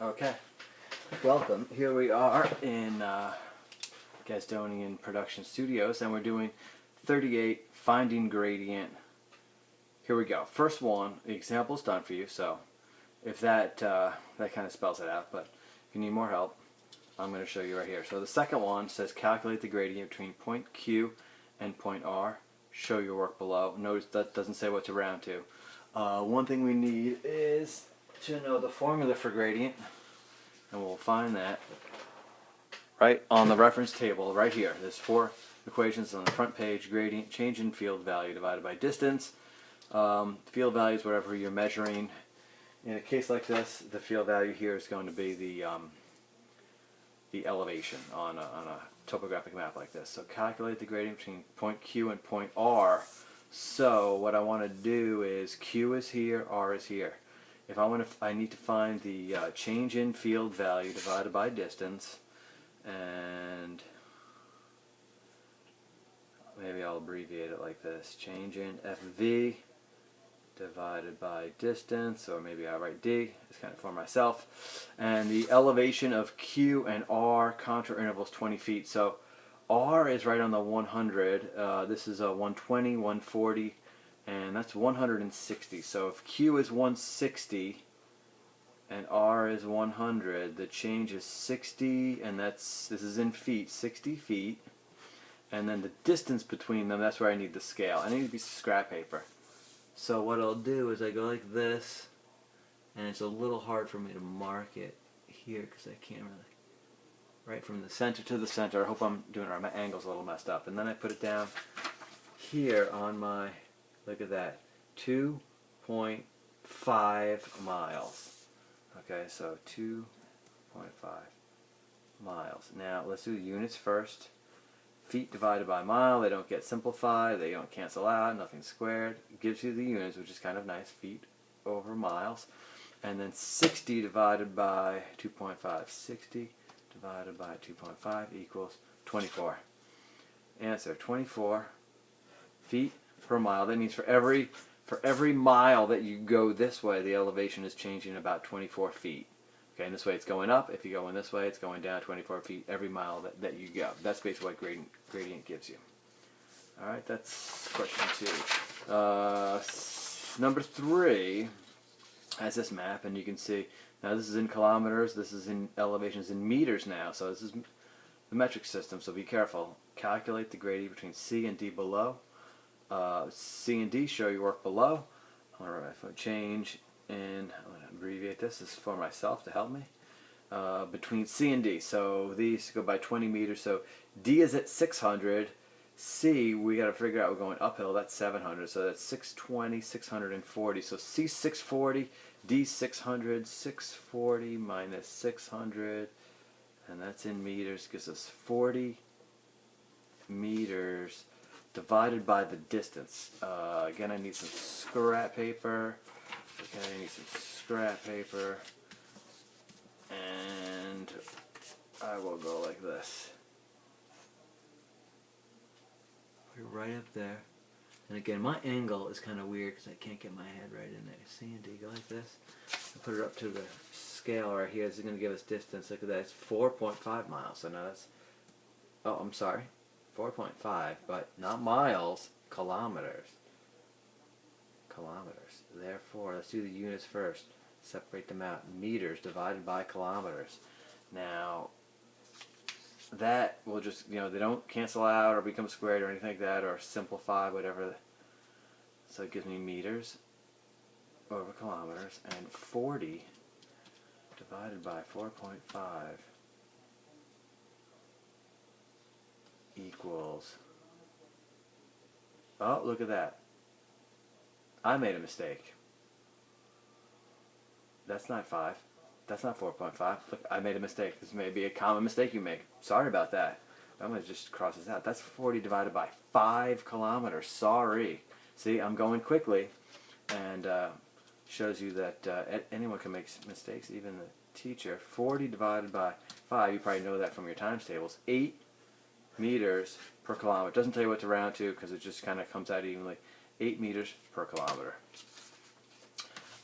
Okay, welcome. Here we are in Gazdonian Production Studios, and we're doing 38 Finding Gradient. Here we go. First one, the example's done for you, so if that kind of spells it out, but if you need more help, I'm going to show you right here. So the second one says calculate the gradient between point Q and point R. Show your work below. Notice that doesn't say what to round to. One thing we need is to know the formula for gradient, and we'll find that right on the reference table right here. There's 4 equations on the front page. Gradient, change in field value divided by distance. Field value is whatever you're measuring. In a case like this, the field value here is going to be the elevation on a topographic map like this. So calculate the gradient between point Q and point R. So what I want to do is Q is here, R is here. If I need to find the change in field value divided by distance, and maybe I'll abbreviate it like this: change in FV divided by distance, or maybe I'll write D. It's kind of for myself. And the elevation of Q and R, contour intervals 20 feet. So R is right on the 100. This is a 120, 140. And that's 160. So if Q is 160 and R is 100, the change is 60, and this is in feet, 60 feet. And then the distance between them, that's where I need the scale. I need a piece of scrap paper. So what I'll do is I go like this, and it's a little hard for me to mark it here because I can't really, right from the center to the center. I hope I'm doing it right. My angle's a little messed up. And then I put it down here on my, look at that, 2.5 miles. Okay, so 2.5 miles. Now let's do the units first. Feet divided by mile, they don't get simplified, they don't cancel out, nothing's squared. It gives you the units, which is kind of nice, feet over miles. And then 60 divided by 2.5. 60 divided by 2.5 equals 24. Answer, 24 feet per mile. That means for every mile that you go this way, the elevation is changing about 24 feet. Okay, and this way it's going up. If you go in this way, it's going down 24 feet every mile that you go. That's basically what gradient gives you. All right, that's question 2. Number 3 has this map, and you can see, now this is in kilometers, this is in elevations in meters now, so this is the metric system, so be careful. Calculate the gradient between C and D below. C and D, show your work below. All right, if I change, and I'm going to abbreviate this is for myself to help me, between C and D. So these go by 20 meters, so D is at 600, C, we got to figure out we're going uphill, that's 700, so that's 620, 640, so C 640, D 600, 640 minus 600, and that's in meters, gives us 40 meters divided by the distance. Again, I need some scrap paper. Okay, I need some scrap paper, and I will go like this. Put it right up there. And again, my angle is kind of weird because I can't get my head right in there. C and D, go like this. I put it up to the scale right here. This is going to give us distance. Look at that. It's 4.5 miles. So now that's, oh, I'm sorry, 4.5, but not miles, kilometers. Kilometers. Therefore, let's do the units first. Separate them out. Meters divided by kilometers. Now, that will just, they don't cancel out or become squared or anything like that, or simplify, whatever. So it gives me meters over kilometers, and 40 divided by 4.5 equals, oh, look at that. I made a mistake. That's not 5. That's not 4.5. Look, I made a mistake. This may be a common mistake you make. Sorry about that. I'm going to just cross this out. That's 40 divided by 5 kilometers. Sorry. See, I'm going quickly, and shows you that anyone can make mistakes, even the teacher. 40 divided by 5, you probably know that from your times tables. 8 meters per kilometer. It doesn't tell you what to round to because it just kind of comes out evenly. 8 meters per kilometer.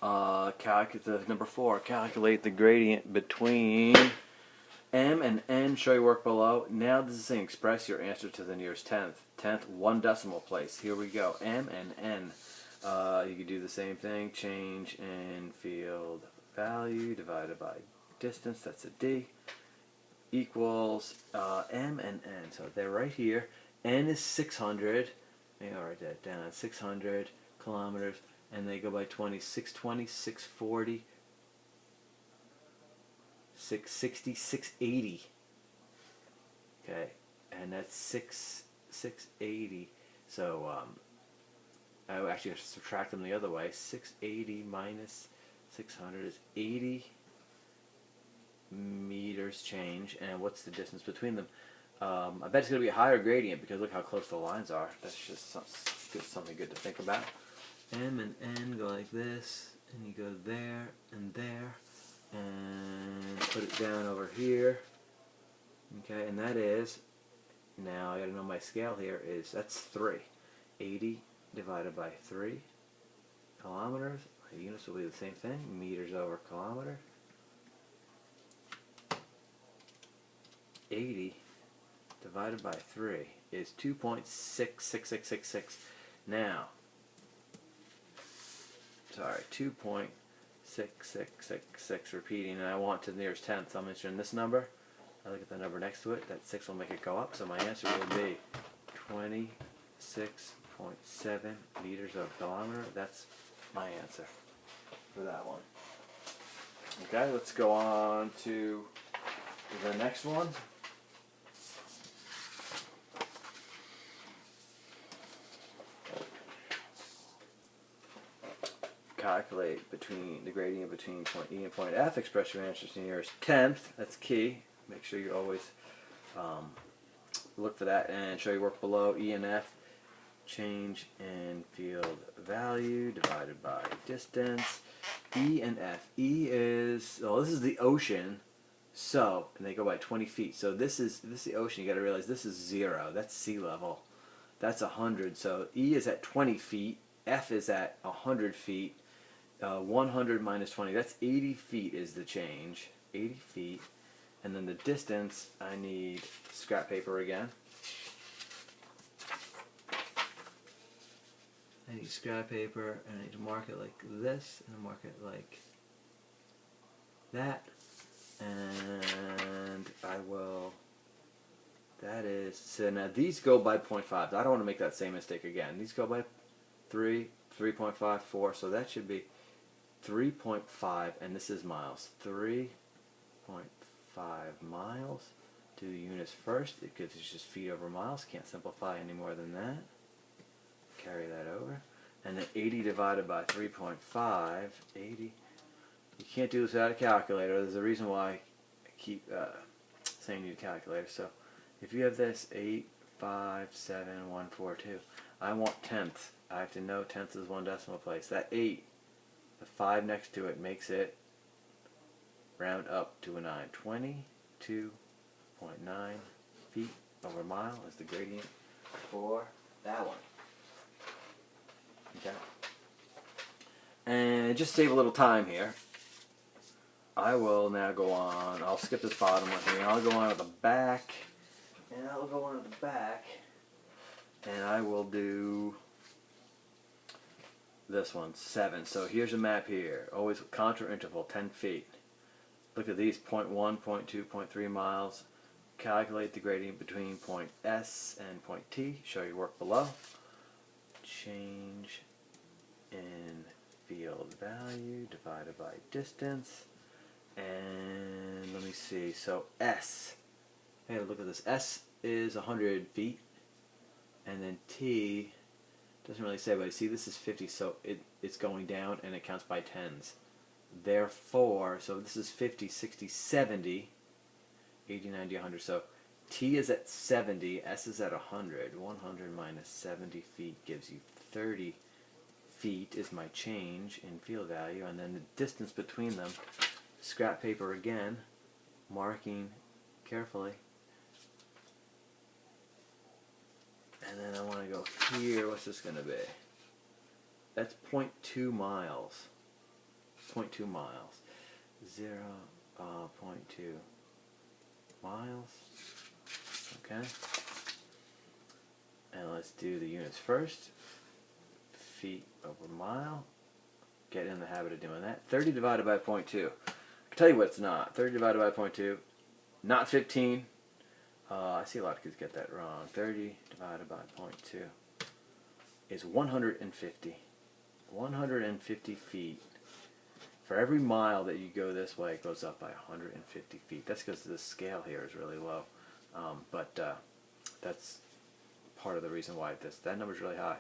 The number 4, calculate the gradient between M and N. Show your work below. Now this is saying express your answer to the nearest tenth. Tenth, 1 decimal place. Here we go. M and N. You could do the same thing. Change in field value divided by distance. That's a D. Equals M and N. So they're right here. N is 600. Maybe I'll write that down. 600 kilometers. And they go by 20. 620, 640, 660, 680. Okay. And that's 680. So I actually have to subtract them the other way. 680 minus 600 is 80 meters change. And what's the distance between them? I bet it's going to be a higher gradient because look how close the lines are. That's just something good to think about. M and N go like this, and you go there, and put it down over here. Okay, and that is, now I gotta know my scale here, that's 3. 80 divided by 3 kilometers. My units will be the same thing, meters over kilometer. 80 divided by 3 is 2.66666. Now, sorry, 2.6666 repeating, and I want to the nearest tenth, so I'm entering this number. I look at the number next to it, that 6 will make it go up, so my answer will be 26.7 meters over kilometer. That's my answer for that one. Okay, let's go on to the next one. Calculate the gradient between point E and point F. Express your answers to the nearest tenth. That's key. Make sure you always look for that and show your work below. E and F. Change in field value divided by distance. E and F. E is, well, this is the ocean. So, and they go by 20 feet. So this is the ocean. You got to realize this is 0. That's sea level. That's 100. So E is at 20 feet. F is at 100 feet. 100 minus 20, that's 80 feet is the change. 80 feet. And then the distance, I need scrap paper again. I need scrap paper, and I need to mark it like this, and mark it like that. And I will, that is, so now these go by 0.5. I don't want to make that same mistake again. These go by 3, 3.5, 4, so that should be 3.5, and this is miles. 3.5 miles. Do the units first. It gives us just feet over miles. Can't simplify any more than that. Carry that over. And then 80 divided by 3.5. 80. You can't do this without a calculator. There's a reason why I keep saying you need a calculator. So if you have this 8, 5, 7, 1, 4, 2. I want tenth. I have to know tenth is 1 decimal place. That 8, the 5 next to it makes it round up to a 9. 22.9 feet over mile is the gradient for that one. Okay. And just save a little time here. I will now go on. I'll skip this bottom one here. I'll go on to the back. And I'll go on to the back. And I will do this one, 7. So here's a map here. Always contour interval, 10 feet. Look at these, 0.1, 0.2, 0.3 miles. Calculate the gradient between point S and point T. Show your work below. Change in field value divided by distance. And let me see, so S. Hey, look at this. S is 100 feet. And then T doesn't really say, but you see this is 50, so it's going down and it counts by tens. Therefore, so this is 50, 60, 70, 80, 90, 100. So T is at 70, S is at 100. 100 minus 70 feet gives you 30 feet is my change in field value. And then the distance between them, scrap paper again, marking carefully. And then I want to go here. What's this going to be? That's 0.2 miles. 0.2 miles. 0.2 miles. Okay. And let's do the units first. Feet over mile. Get in the habit of doing that. 30 divided by 0.2. I can tell you what it's not. 30 divided by 0.2. Not 15. I see a lot of kids get that wrong. 30 divided by 0.2 is 150. 150 feet. For every mile that you go this way, it goes up by 150 feet. That's because the scale here is really low. But that's part of the reason why that number is really high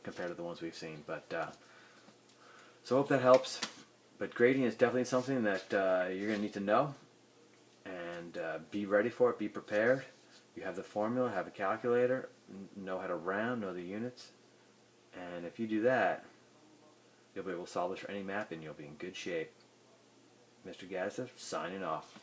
compared to the ones we've seen. But so I hope that helps. But grading is definitely something that you're going to need to know. And be ready for it. Be prepared. You have the formula, have a calculator, know how to round, know the units. And if you do that, you'll be able to solve this for any map and you'll be in good shape. Mr. Gaddis signing off.